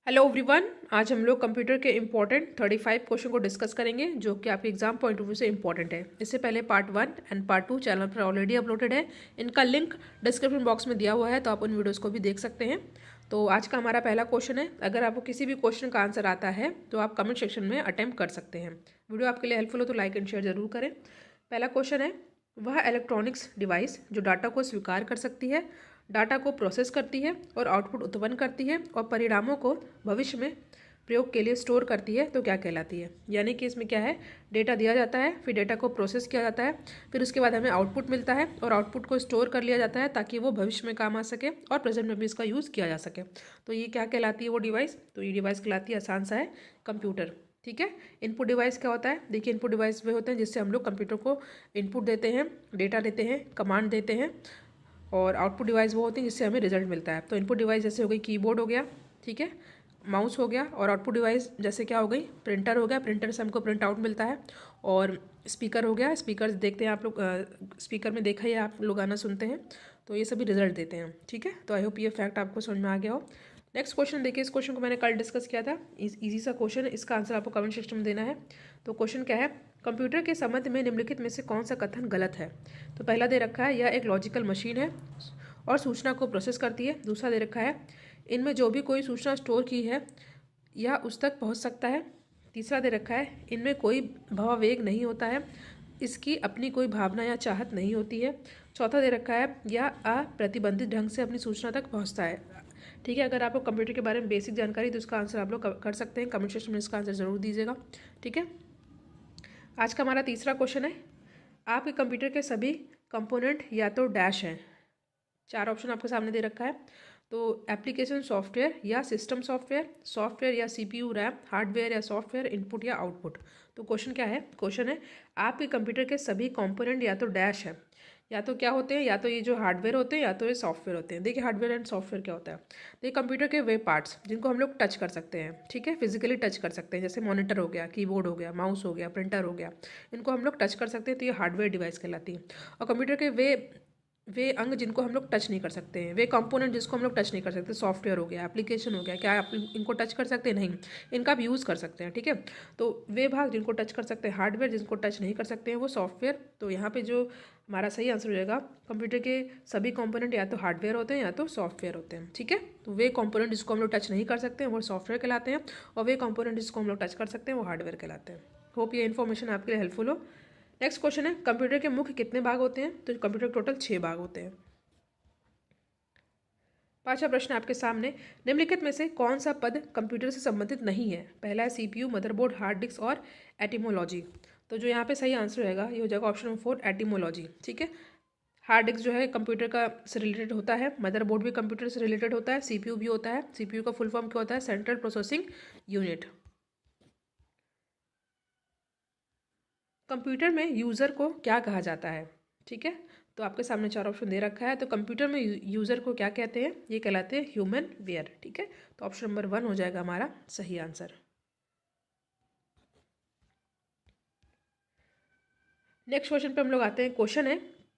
Hello everyone. आज हम लोग कंप्यूटर के इम्पोर्टेंट 35 क्वेश्चन को डिस्कस करेंगे जो कि आपके एग्जाम पॉइंट ऑफ व्यू से इम्पोर्टेंट है। इससे पहले पार्ट 1 एंड पार्ट 2 चैनल पर ऑलरेडी अपलोडेड है। इनका लिंक डिस्क्रिप्शन बॉक्स में दिया हुआ है, तो आप उन वीडियोस को भी देख सकते हैं। तो आज का हमारा पहला क्वेश्चन है। अगर आपको किसी भी क्वेश्चन का आंसर आता है तो आप कमेंट सेक्शन में अटेम्प्ट कर सकते हैं। वीडियो आपके लिए हेल्पफुल हो तो लाइक एंड शेयर जरूर करें। पहला क्वेश्चन है, वह इलेक्ट्रॉनिक्स डिवाइस जो डाटा को स्वीकार कर सकती है, डाटा को प्रोसेस करती है और आउटपुट उत्पन्न करती है और परिणामों को भविष्य में प्रयोग के लिए स्टोर करती है, तो क्या कहलाती है। यानी कि इसमें क्या है, डेटा दिया जाता है, फिर डेटा को प्रोसेस किया जाता है, फिर उसके बाद हमें आउटपुट मिलता है और आउटपुट को स्टोर कर लिया जाता है ताकि वो भविष्य में काम आ सके और प्रेजेंट में भी इसका यूज़ किया जा सके। तो ये क्या कहलाती है वो डिवाइस, तो ये डिवाइस कहलाती है, आसान सा है, कंप्यूटर। ठीक है। इनपुट डिवाइस क्या होता है, देखिए इनपुट डिवाइस वे होते हैं जिससे हम लोग कंप्यूटर को इनपुट देते हैं, डेटा देते हैं, कमांड देते हैं, और आउटपुट डिवाइस वो होती है जिससे हमें रिजल्ट मिलता है। तो इनपुट डिवाइस जैसे हो गई कीबोर्ड हो गया, ठीक है, माउस हो गया, और आउटपुट डिवाइस जैसे क्या हो गई, प्रिंटर हो गया, प्रिंटर से हमको प्रिंट आउट मिलता है, और स्पीकर हो गया, स्पीकर देखते हैं आप लोग, स्पीकर में देखा ही आप लोग गाना सुनते हैं, तो ये सभी रिजल्ट देते हैं। ठीक है, तो आई होप ये फैक्ट आपको समझ में आ गया हो। नेक्स्ट क्वेश्चन देखिए, इस क्वेश्चन को मैंने कल डिस्कस किया था, इजी सा क्वेश्चन है, इसका आंसर आपको कमेंट सेक्शन में देना है। तो क्वेश्चन क्या है, कंप्यूटर के संबंध में निम्नलिखित में से कौन सा कथन गलत है। तो पहला दे रखा है, यह एक लॉजिकल मशीन है और सूचना को प्रोसेस करती है। दूसरा दे रखा है, इनमें जो भी कोई सूचना स्टोर की है यह उस तक पहुंच सकता है। तीसरा दे रखा है, इनमें कोई भावावेग नहीं होता है, इसकी अपनी कोई भावना या चाहत नहीं होती है। चौथा दे रखा है, यह अप्रतिबंधित ढंग से अपनी सूचना तक पहुंचता है। ठीक है, अगर आपको कंप्यूटर के बारे में बेसिक जानकारी तो इसका आंसर आप लोग कर सकते हैं, कमेंट सेक्शन में इसका आंसर ज़रूर दीजिएगा। ठीक है, आज का हमारा तीसरा क्वेश्चन है, आपके कंप्यूटर के सभी कंपोनेंट या तो डैश हैं। चार ऑप्शन आपके सामने दे रखा है। तो एप्लीकेशन सॉफ्टवेयर या सिस्टम सॉफ्टवेयर, सॉफ्टवेयर या सीपीयू रैम, हार्डवेयर या सॉफ्टवेयर, इनपुट या आउटपुट। तो क्वेश्चन क्या है, क्वेश्चन है, आपके कंप्यूटर के सभी कंपोनेंट या तो डैश है, या तो क्या होते हैं, या तो ये जो हार्डवेयर होते हैं या तो ये सॉफ्टवेयर होते हैं। देखिए हार्डवेयर एंड सॉफ्टवेयर क्या होता है, देखिए कंप्यूटर के वे पार्ट्स जिनको हम लोग टच कर सकते हैं, ठीक है, फिजिकली टच कर सकते हैं, जैसे मॉनिटर हो गया, कीबोर्ड हो गया, माउस हो गया, प्रिंटर हो गया, इनको हम लोग टच कर सकते हैं, तो ये हार्डवेयर डिवाइस कहलाती है। और कंप्यूटर के वे अंग जिनको हम लोग टच नहीं कर सकते हैं, वे कंपोनेंट जिसको हम लोग टच नहीं कर सकते, सॉफ्टवेयर हो गया, एप्लीकेशन हो गया, क्या आप इनको टच कर सकते हैं, नहीं, इनका आप यूज़ कर सकते हैं। ठीक है, तो वे भाग जिनको टच कर सकते हैं हार्डवेयर, जिनको टच नहीं कर सकते हैं वो सॉफ्टवेयर। तो यहाँ पे जो हमारा सही आंसर हो जाएगा, कंप्यूटर के सभी कंपोनेंट या तो हार्डवेयर होते हैं या तो सॉफ्टवेयर होते हैं। ठीक है, तो वे कंपोनेंट जिसको हम लोग टच नहीं कर सकते हैं वो सॉफ्टवेयर कहलाते हैं, और वे कंपोनेंट जिसको हम लोग टच कर सकते हैं वो हार्डवेयर कहलाते हैं। होप ये इन्फॉर्मेशन आपके लिए हेल्पफुल हो। नेक्स्ट क्वेश्चन है, कंप्यूटर के मुख्य कितने भाग होते हैं। तो कंप्यूटर के टोटल 6 भाग होते हैं। पांचवा प्रश्न आपके सामने, निम्नलिखित में से कौन सा पद कंप्यूटर से संबंधित नहीं है। पहला है सीपीयू, मदरबोर्ड, हार्ड डिस्क और एटिमोलॉजी। तो जो यहाँ पे सही आंसर रहेगा ये हो जाएगा ऑप्शन नंबर 4, एटिमोलॉजी। ठीक है, हार्ड डिस्क जो है कंप्यूटर का से रिलेटेड होता है, मदरबोर्ड भी कंप्यूटर से रिलेटेड होता है, सीपीयू भी होता है। सीपीयू का फुल फॉर्म क्या होता है, सेंट्रल प्रोसेसिंग यूनिट। कंप्यूटर में यूज़र को क्या कहा जाता है। ठीक है, तो आपके सामने 4 ऑप्शन दे रखा है। तो कंप्यूटर में यूज़र को क्या कहते हैं, ये कहलाते हैं ह्यूमन वेयर। ठीक है, तो ऑप्शन नंबर 1 हो जाएगा हमारा सही आंसर। नेक्स्ट क्वेश्चन पे हम लोग आते हैं। क्वेश्चन है,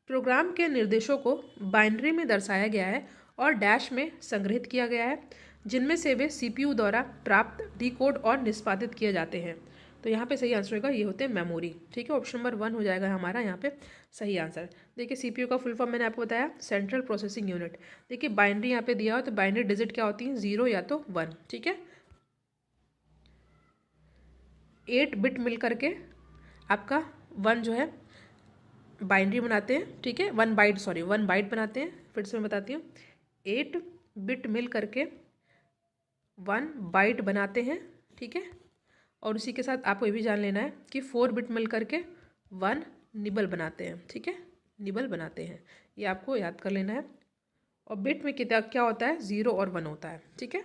प्रोग्राम के निर्देशों को बाइनरी में दर्शाया गया है और डैश में संग्रहित किया गया है, जिनमें से वे सीपीयू द्वारा प्राप्त, डिकोड और निष्पादित किए जाते हैं। तो यहाँ पे सही आंसर होगा, ये होते हैं मेमोरी। ठीक है, ऑप्शन नंबर 1 हो जाएगा हमारा यहाँ पे सही आंसर। देखिए सीपीयू का फुल फॉर्म मैंने आपको बताया, सेंट्रल प्रोसेसिंग यूनिट। देखिए बाइनरी यहाँ पे दिया हो, तो बाइनरी डिजिट क्या होती है, 0 या तो 1। ठीक है, 8 बिट मिल करके आपका 1 जो है बाइनरी बनाते हैं। ठीक है, 1 बाइट बनाते हैं। फिर से मैं बताती हूँ, 8 बिट मिल करके 1 बाइट बनाते हैं। ठीक है, और उसी के साथ आपको ये भी जान लेना है कि 4 बिट मिल करके 1 निबल बनाते हैं। ठीक है, निबल बनाते हैं, ये आपको याद कर लेना है। और बिट में कितना क्या होता है, 0 और 1 होता है। ठीक है,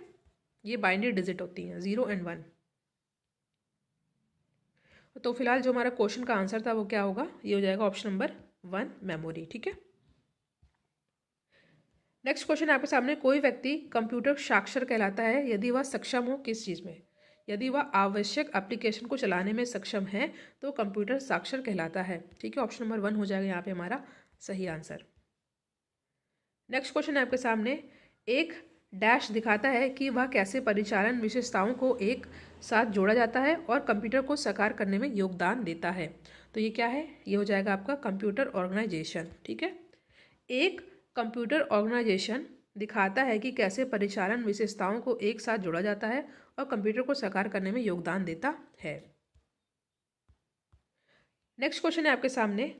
ये बाइनरी डिजिट होती हैं, 0 एंड 1। तो फिलहाल जो हमारा क्वेश्चन का आंसर था वो क्या होगा, ये हो जाएगा ऑप्शन नंबर 1, मेमोरी। ठीक है, नेक्स्ट क्वेश्चन आपके सामने, कोई व्यक्ति कंप्यूटर साक्षर कहलाता है यदि वह सक्षम हो किस चीज़ में। यदि वह आवश्यक एप्लीकेशन को चलाने में सक्षम है तो कंप्यूटर साक्षर कहलाता है। ठीक है, ऑप्शन नंबर 1 हो जाएगा यहाँ पे हमारा सही आंसर। नेक्स्ट क्वेश्चन है आपके सामने, एक डैश दिखाता है कि वह कैसे परिचालन विशेषताओं को एक साथ जोड़ा जाता है और कंप्यूटर को साकार करने में योगदान देता है। तो ये क्या है, ये हो जाएगा आपका कंप्यूटर ऑर्गेनाइजेशन। ठीक है, एक कंप्यूटर ऑर्गेनाइजेशन दिखाता है कि कैसे परिचालन विशेषताओं को एक साथ जोड़ा जाता है और कंप्यूटर को साकार करने में योगदान देता है। नेक्स्ट क्वेश्चन है आपके सामने,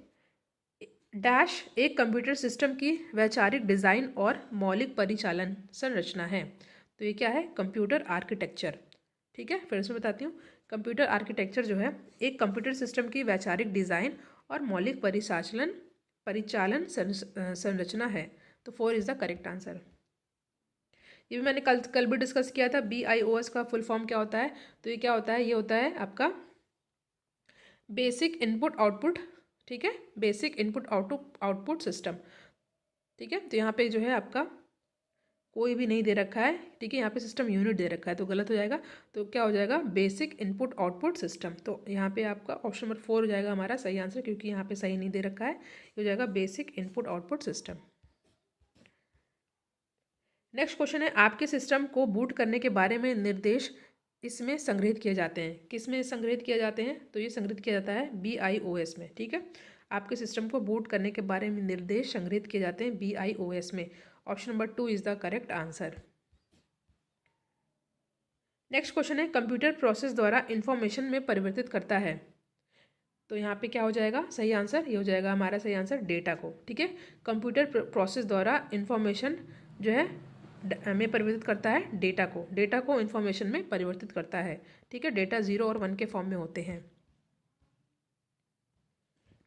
डैश एक कंप्यूटर सिस्टम की वैचारिक डिज़ाइन और मौलिक परिचालन संरचना है। तो ये क्या है, कंप्यूटर आर्किटेक्चर। ठीक है, फिर से बताती हूँ, कंप्यूटर आर्किटेक्चर जो है एक कंप्यूटर सिस्टम की वैचारिक डिज़ाइन और मौलिक परिचालन संरचना है। तो 4 इज़ द करेक्ट आंसर। ये भी मैंने कल भी डिस्कस किया था, BIOS का फुल फॉर्म क्या होता है। तो ये क्या होता है, ये होता है आपका बेसिक इनपुट आउटपुट। ठीक है, बेसिक इनपुट आउटपुट सिस्टम। ठीक है, तो यहाँ पे जो है आपका कोई भी नहीं दे रखा है। ठीक है, यहाँ पे सिस्टम यूनिट दे रखा है तो गलत हो जाएगा। तो क्या हो जाएगा, बेसिक इनपुट आउटपुट सिस्टम। तो यहाँ पे आपका ऑप्शन नंबर 4 हो जाएगा हमारा सही आंसर, क्योंकि यहाँ पे सही नहीं दे रखा है। ये हो जाएगा basic input output system. Next question है, आपके सिस्टम को बूट करने के बारे में निर्देश इसमें संग्रहित किए जाते हैं। किस में संग्रहित किए जाते हैं, तो ये संग्रहित किया जाता है BIOS में। ठीक है, आपके सिस्टम को बूट करने के बारे में निर्देश संग्रहित किए जाते हैं BIOS में। Option number 2 is the correct answer. Next question है, कंप्यूटर प्रोसेस द्वारा इंफॉर्मेशन में परिवर्तित करता है। तो यहाँ पे क्या हो जाएगा सही आंसर, ये हो जाएगा हमारा सही आंसर डेटा को। ठीक है, कंप्यूटर प्रोसेस द्वारा इंफॉर्मेशन जो है में परिवर्तित करता है डेटा को इंफॉर्मेशन में परिवर्तित करता है। ठीक है, डेटा 0 और 1 के फॉर्म में होते हैं।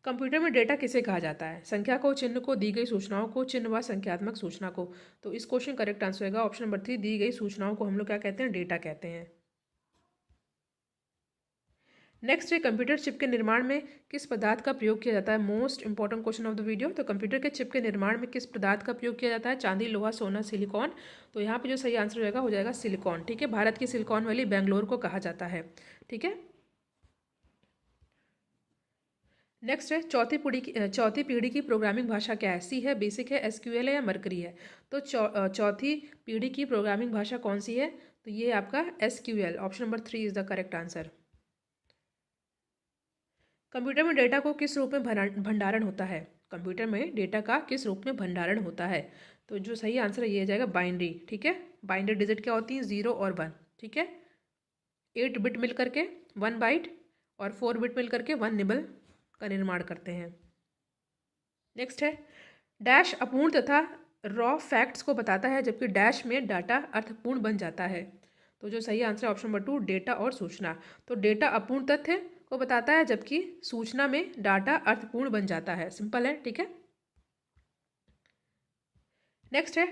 कंप्यूटर में डेटा किसे कहा जाता है, संख्या को, चिन्ह को, दी गई सूचनाओं को, चिन्ह व संख्यात्मक सूचना को। तो इस क्वेश्चन करेक्ट आंसर होगा ऑप्शन नंबर 3, दी गई सूचनाओं को हम लोग क्या कहते हैं, डेटा कहते हैं। नेक्स्ट है, कंप्यूटर चिप के निर्माण में किस पदार्थ का प्रयोग किया जाता है। Most important question of the video. तो कंप्यूटर के चिप के निर्माण में किस पदार्थ का प्रयोग किया जाता है, चांदी, लोहा, सोना, सिलिकॉन। तो यहाँ पे जो सही आंसर हो जाएगा सिलिकॉन। ठीक है, भारत की सिलिकॉन वैली बेंगलोर को कहा जाता है। ठीक है, नेक्स्ट है, चौथी पीढ़ी की प्रोग्रामिंग भाषा क्या है। C है, बेसिक है, SQL है या मरकरी है। तो चौथी पीढ़ी की प्रोग्रामिंग भाषा कौन सी है, तो ये आपका SQL। Option number 3 is the correct answer. Computer में डेटा को किस रूप में भंडारण होता है, कंप्यूटर में डेटा का किस रूप में भंडारण होता है। तो जो सही आंसर है ये जाएगा बाइनरी। ठीक है, बाइनरी डिजिट क्या होती है, 0 और 1। ठीक है, 8 बिट मिल करके 1 बाइट और 4 बिट मिल करके 1 निबल का निर्माण करते हैं। नेक्स्ट है, डैश अपूर्ण तथा रॉ फैक्ट्स को बताता है जबकि डैश में डाटा अर्थपूर्ण बन जाता है। तो जो सही आंसर है ऑप्शन नंबर 2, डेटा और सूचना। तो डेटा अपूर्ण तथ्य को बताता है जबकि सूचना में डाटा अर्थपूर्ण बन जाता है। सिंपल है। ठीक है, नेक्स्ट है,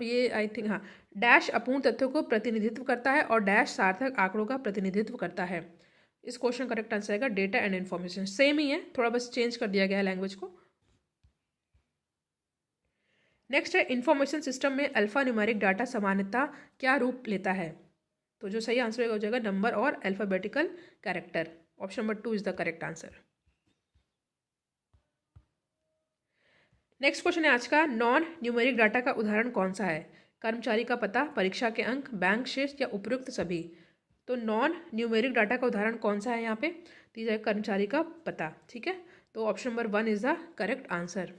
ये आई थिंक हाँ, डैश अपूर्ण तथ्यों को प्रतिनिधित्व करता है और डैश सार्थक आंकड़ों का प्रतिनिधित्व करता है। इस क्वेश्चन करेक्ट आंसर आएगा डेटा एंड इन्फॉर्मेशन। सेम ही है, थोड़ा बस चेंज कर दिया गया है लैंग्वेज को। नेक्स्ट है, इंफॉर्मेशन सिस्टम में अल्फा न्यूमेरिक डाटा सामान्यतः क्या रूप लेता है। तो जो सही आंसर हो जाएगा नंबर और alphabetical character. Option number 2 is the correct answer. Next question है आज का, नॉन न्यूमेरिक डाटा का उदाहरण कौन सा है। कर्मचारी का पता, परीक्षा के अंक, बैंक शेष या उपयुक्त सभी। तो नॉन न्यूमेरिक डाटा का उदाहरण कौन सा है यहाँ पे, दी जाए कर्मचारी का पता। ठीक है, तो option number 1 is the correct answer.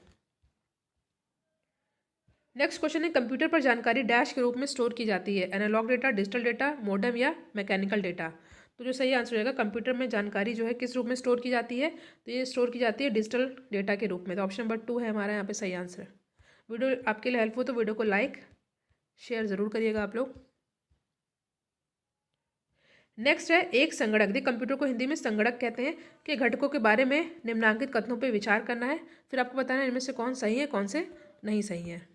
Next question है, कंप्यूटर पर जानकारी डैश के रूप में स्टोर की जाती है, analogue data, digital data, modem या मैकेनिकल डेटा। तो जो सही आंसर रहेगा, कंप्यूटर में जानकारी जो है किस रूप में स्टोर की जाती है, तो ये स्टोर की जाती है डिजिटल डेटा के रूप में। तो ऑप्शन नंबर 2 है हमारा यहाँ पे सही आंसर। वीडियो आपके लिए हेल्पफुल तो वीडियो को लाइक शेयर ज़रूर करिएगा आप लोग। नेक्स्ट है, एक संगणक, दी कंप्यूटर को हिंदी में संगणक कहते हैं, के घटकों के बारे में निम्नांकित कथनों पर विचार करना है, फिर आपको बताना है इनमें से कौन सही है कौन से नहीं सही है।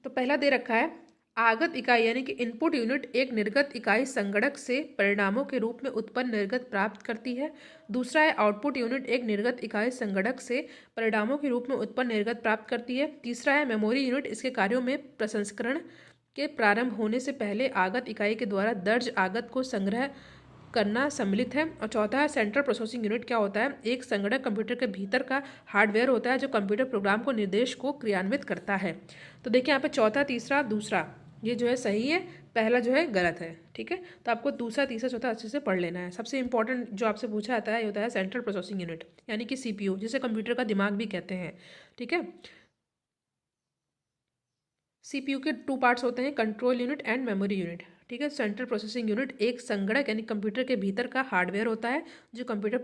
तो पहला दे रखा है, आगत इकाई यानी कि इनपुट यूनिट एक निर्गत इकाई संगणक से परिणामों के रूप में उत्पन्न निर्गत प्राप्त करती है। दूसरा है, आउटपुट यूनिट एक निर्गत इकाई संगणक से परिणामों के रूप में उत्पन्न निर्गत प्राप्त करती है। तीसरा है, मेमोरी यूनिट इसके कार्यों में प्रसंस्करण के प्रारंभ होने से पहले आगत इकाई के द्वारा दर्ज आगत को संग्रह करना सम्मिलित है। और चौथा है सेंट्रल प्रोसेसिंग यूनिट क्या होता है, एक संगणक कंप्यूटर के भीतर का हार्डवेयर होता है जो कंप्यूटर प्रोग्राम को निर्देश को क्रियान्वित करता है। तो देखिए यहाँ पे चौथा, तीसरा, दूसरा ये जो है सही है, पहला जो है गलत है। ठीक है, तो आपको दूसरा, तीसरा, चौथा अच्छे से पढ़ लेना है। सबसे इंपॉर्टेंट जो आपसे पूछा जाता है ये होता है सेंट्रल प्रोसेसिंग यूनिट, यानी कि सीपीयू, जिसे कंप्यूटर का दिमाग भी कहते हैं। ठीक है, सीपीयू के 2 पार्ट्स होते हैं, control unit and memory unit. ठीक है, सेंट्रल प्रोसेसिंग यूनिट एक संगणक यानी कंप्यूटर के भीतर का हार्डवेयर होता है जो कंप्यूटर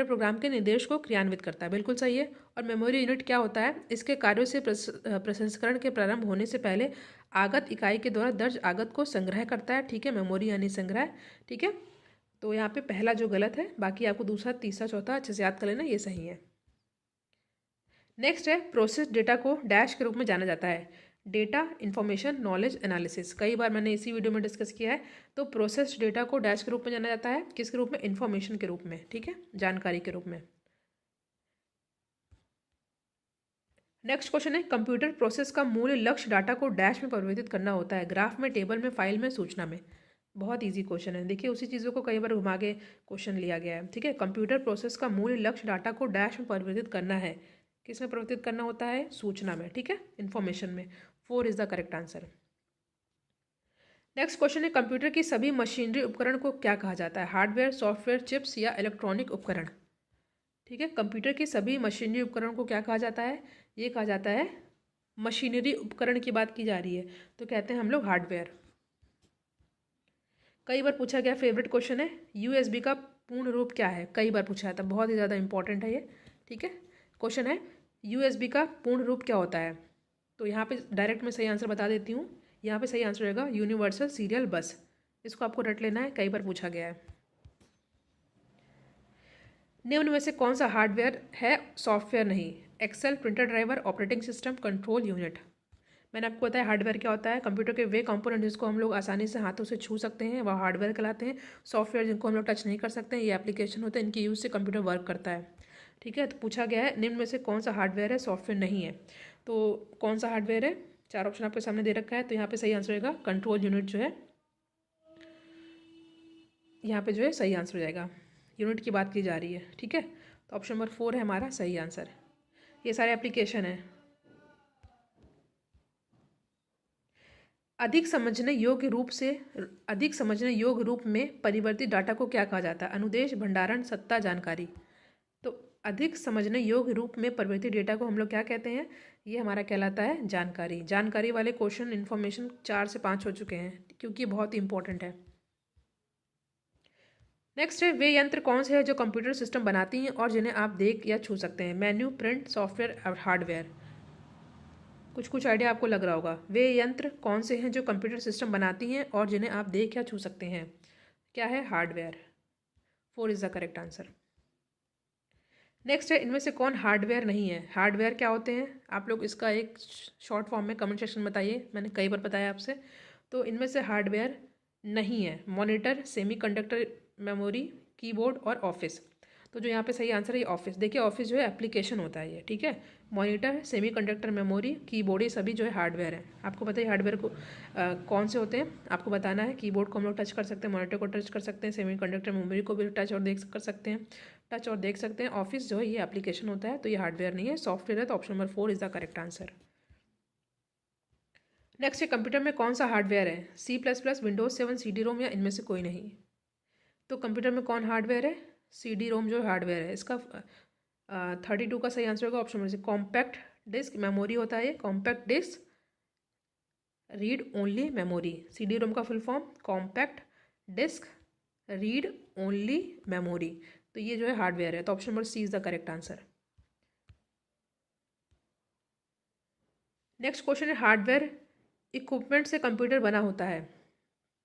प्रोग्राम के निर्देश को क्रियान्वित करता है, बिल्कुल सही है। और मेमोरी यूनिट क्या होता है, इसके कार्यों से प्रसंस्करण के प्रारंभ होने से पहले आगत इकाई के द्वारा दर्ज आगत को संग्रह करता है। ठीक है, मेमोरी यानी संग्रह। ठीक है, तो यहाँ पे पहला जो गलत है, बाकी आपको दूसरा, तीसरा, चौथा अच्छे से याद कर लेना, ये सही है। नेक्स्ट है प्रोसेस डेटा को डैश के रूप में जाना जाता है, डेटा, इंफॉर्मेशन, नॉलेज, एनालिसिस। कई बार मैंने इसी वीडियो में डिस्कस किया है। तो प्रोसेस डेटा को डैश के रूप में जाना जाता है, किसके रूप में, इंफॉर्मेशन के रूप में। ठीक है, जानकारी के रूप में। नेक्स्ट क्वेश्चन है कंप्यूटर प्रोसेस का मूल लक्ष्य डाटा को डैश में परिवर्तित करना होता है, ग्राफ में, टेबल में, फाइल में, सूचना में। बहुत इजी क्वेश्चन है, देखिए उसी चीज़ों को कई बार घुमा के क्वेश्चन लिया गया है। ठीक है, कंप्यूटर प्रोसेस का मूल लक्ष्य डाटा को डैश में परिवर्तित करना है, किस में परिवर्तित करना होता है, सूचना में। ठीक है, इन्फॉर्मेशन में। 4 is the correct answer. Next question है कंप्यूटर की सभी मशीनरी उपकरण को क्या कहा जाता है, हार्डवेयर, सॉफ्टवेयर, चिप्स या इलेक्ट्रॉनिक उपकरण। ठीक है, कंप्यूटर की सभी मशीनरी उपकरण को क्या कहा जाता है, ये कहा जाता है, मशीनरी उपकरण की बात की जा रही है तो कहते हैं हम लोग हार्डवेयर। कई बार पूछा गया फेवरेट क्वेश्चन है, यूएसबी का पूर्ण रूप क्या है, कई बार पूछा था, बहुत ही ज़्यादा इंपॉर्टेंट है ये। ठीक है, क्वेश्चन है यूएसबी का पूर्ण रूप क्या होता है। तो यहाँ पे डायरेक्ट मैं सही आंसर बता देती हूँ, यहाँ पे सही आंसर रहेगा यूनिवर्सल सीरियल बस। इसको आपको रट लेना है, कई बार पूछा गया है। निम्न में से कौन सा हार्डवेयर है, सॉफ्टवेयर नहीं, Excel, printer driver, operating system, control unit. मैंने आपको बताया हार्डवेयर क्या होता है, कंप्यूटर के वे कंपोनेंट जिसको हम लोग आसानी से हाथों से छू सकते हैं वह हार्डवेयर कहलाते हैं। सॉफ्टवेयर जिनको हम लोग टच नहीं कर सकते हैं, ये एप्लीकेशन होते हैं, इनकी यूज़ से कंप्यूटर वर्क करता है। ठीक है, तो पूछा गया है निम्न में से कौन सा हार्डवेयर है, सॉफ्टवेयर नहीं है। तो कौन सा हार्डवेयर है, 4 ऑप्शन आपके सामने दे रखा है, तो यहाँ पे सही आंसर रहेगा कंट्रोल यूनिट जो है, यहाँ पे जो है सही आंसर हो जाएगा, यूनिट की बात की जा रही है। ठीक है, तो ऑप्शन नंबर 4 है हमारा सही आंसर। ये सारे एप्लीकेशन है। अधिक समझने योग्य रूप में परिवर्तित डाटा को क्या कहा जाता है, अनुदेश, भंडारण, सत्ता, जानकारी। तो अधिक समझने योग्य रूप में परिवर्तित डेटा को हम लोग क्या कहते हैं, ये हमारा कहलाता है जानकारी। जानकारी वाले क्वेश्चन, इन्फॉर्मेशन 4 से 5 हो चुके हैं क्योंकि बहुत ही इंपॉर्टेंट है। नेक्स्ट है वे यंत्र कौन से हैं जो कंप्यूटर सिस्टम बनाती हैं और जिन्हें आप देख या छू सकते हैं, मेन्यू, प्रिंट, सॉफ्टवेयर और हार्डवेयर। कुछ आइडिया आपको लग रहा होगा, वे यंत्र कौन से हैं जो कंप्यूटर सिस्टम बनाती हैं और जिन्हें आप देख या छू सकते हैं, क्या है, hardware. 4 is the correct answer. Next है इनमें से कौन हार्डवेयर नहीं है, हार्डवेयर क्या होते हैं, आप लोग इसका एक शॉर्ट फॉर्म में कमेंट सेक्शन में बताइए, मैंने कई बार बताया आपसे। तो इनमें से हार्डवेयर नहीं है मॉनिटर, सेमीकंडक्टर, मेमोरी, कीबोर्ड और ऑफिस। तो जो यहाँ पे सही आंसर है ऑफिस। देखिए ऑफिस जो है एप्लीकेशन होता है ये। ठीक है, मॉनिटर, सेमीकंडक्टर, मेमोरी, कीबोर्ड ये सभी जो है हार्डवेयर है। आपको बताइए हार्डवेयर को कौन से होते हैं, आपको बताना है। कीबोर्ड को हम लोग टच कर सकते हैं, मॉनिटर को टच कर सकते हैं, सेमीकंडक्टर, मेमोरी को भी टच और देख कर सकते हैं, टच और देख सकते हैं। ऑफिस जो है ये एप्लीकेशन होता है, तो ये हार्डवेयर नहीं है, सॉफ्टवेयर है। तो option number 4 is the correct answer. Next है कंप्यूटर में कौन सा हार्डवेयर है, C++, विंडोज 7, CD-ROM या इनमें से कोई नहीं। तो कंप्यूटर में कौन हार्डवेयर है, CD-ROM जो हार्डवेयर है। इसका 32 का सही आंसर होगा option number 6, compact disc memory होता है ये, compact disc read only memory. CD-ROM का full form compact disc read only memory. तो ये जो है हार्डवेयर है, तो option number C is the correct answer. Next question है हार्डवेयर इक्विपमेंट से कंप्यूटर बना होता है।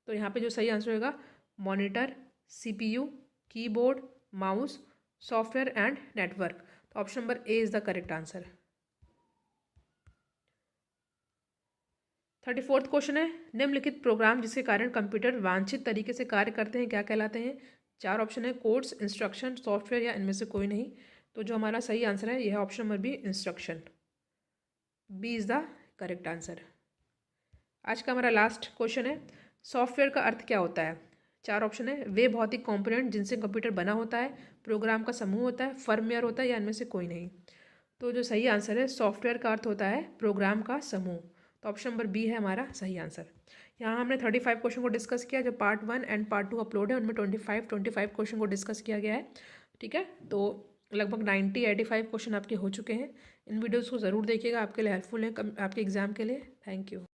तो यहाँ पे जो सही आंसर होगा monitor, CPU, keyboard, mouse, software and network. तो option number A is the correct answer. 34th question है निम्नलिखित प्रोग्राम जिसके कारण कंप्यूटर वांछित तरीके से कार्य करते हैं क्या कहलाते हैं। 4 ऑप्शन है, कोड्स, इंस्ट्रक्शन, सॉफ्टवेयर या इनमें से कोई नहीं। तो जो हमारा सही आंसर है यह option number B, instruction. B is the correct answer. आज का हमारा लास्ट क्वेश्चन है सॉफ्टवेयर का अर्थ क्या होता है। 4 ऑप्शन है। वे भौतिक कंपोनेंट जिनसे कंप्यूटर बना होता है, प्रोग्राम का समूह होता है, फर्मवेयर होता है या इनमें से कोई नहीं। तो जो सही आंसर है, सॉफ्टवेयर का अर्थ होता है प्रोग्राम का समूह। तो ऑप्शन नंबर बी है हमारा सही आंसर। यहाँ हमने 35 क्वेश्चन को डिस्कस किया। जो पार्ट 1 एंड पार्ट 2 अपलोड है उनमें 25 क्वेश्चन को डिस्कस किया गया है। ठीक है, तो लगभग 85 क्वेश्चन आपके हो चुके हैं। इन वीडियोज़ को ज़रूर देखिएगा, आपके लिए हेल्पफुल है आपके एग्ज़ाम के लिए। Thank you.